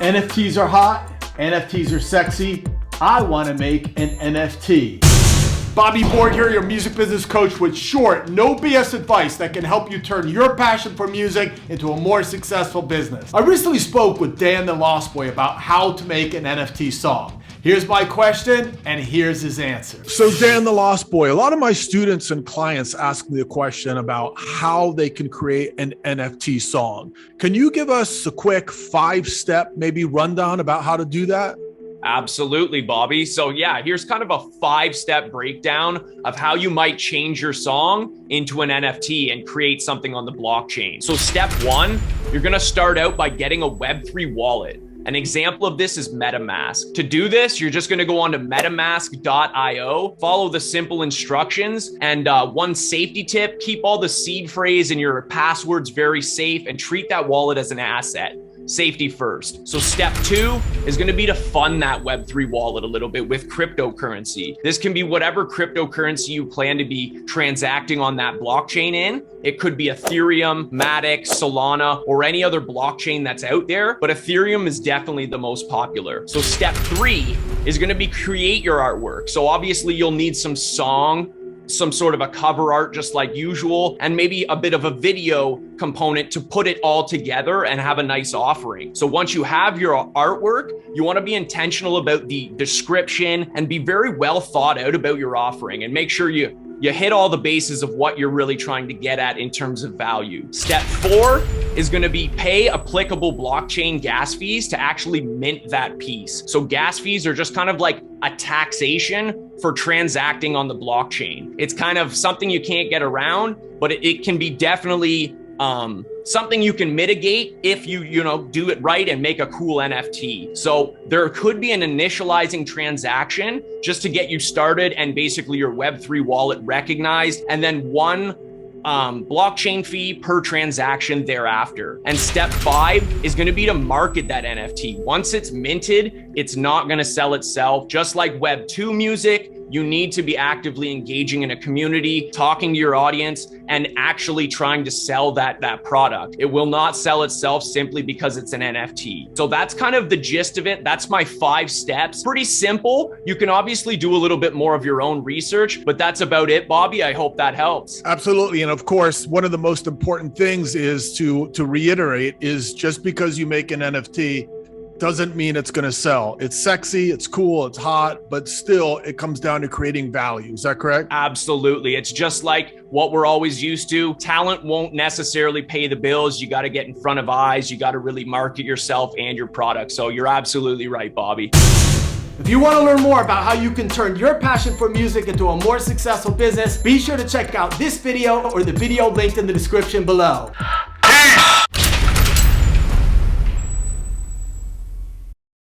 NFTs are hot, NFTs are sexy. I want to make an NFT. Bobby Borg here, your music business coach with short, no BS advice that can help you turn your passion for music into a more successful business. I recently spoke with Dan the Lost Boy about how to make an NFT song. Here's my question, and here's his answer. So Dan the Lost Boy, a lot of my students and clients ask me a question about how they can create an NFT song. Can you give us a quick 5-step, maybe rundown about how to do that? Absolutely, Bobby. So yeah, here's kind of a 5-step breakdown of how you might change your song into an NFT and create something on the blockchain. So step 1, you're going to start out by getting a Web3 wallet. An example of this is MetaMask. To do this, you're just going to go on to metamask.io, follow the simple instructions, and one safety tip, keep all the seed phrase and your passwords very safe and treat that wallet as an asset. Safety first. So step 2 is going to be to fund that Web3 wallet a little bit with cryptocurrency. This can be whatever cryptocurrency you plan to be transacting on that blockchain in. It could be Ethereum, Matic, Solana, or any other blockchain that's out there, but Ethereum is definitely the most popular. So step 3 is going to be create your artwork. So obviously you'll need some sort of a cover art just like usual, and maybe a bit of a video component to put it all together and have a nice offering. So once you have your artwork, you want to be intentional about the description and be very well thought out about your offering and make sure you hit all the bases of what you're really trying to get at in terms of value. Step 4 is going to be pay applicable blockchain gas fees to actually mint that piece. So gas fees are just kind of like a taxation for transacting on the blockchain. It's kind of something you can't get around, but it can be definitely something you can mitigate if you do it right and make a cool NFT. So there could be an initializing transaction just to get you started and basically your Web3 wallet recognized, and then one blockchain fee per transaction thereafter. And step 5 is going to be to market that NFT. Once it's minted, it's not going to sell itself. Just like Web 2 music, you need to be actively engaging in a community, talking to your audience, and actually trying to sell that product. It will not sell itself simply because it's an NFT. So that's kind of the gist of it. That's my 5 steps. Pretty simple. You can obviously do a little bit more of your own research, but that's about it, Bobby. I hope that helps. Absolutely. And of course, one of the most important things is to reiterate is just because you make an NFT doesn't mean it's going to sell. It's sexy, it's cool, it's hot, but still it comes down to creating value. Is that correct? Absolutely. It's just like what we're always used to. Talent won't necessarily pay the bills. You got to get in front of eyes. You got to really market yourself and your product. So you're absolutely right, Bobby. If you want to learn more about how you can turn your passion for music into a more successful business, be sure to check out this video or the video linked in the description below.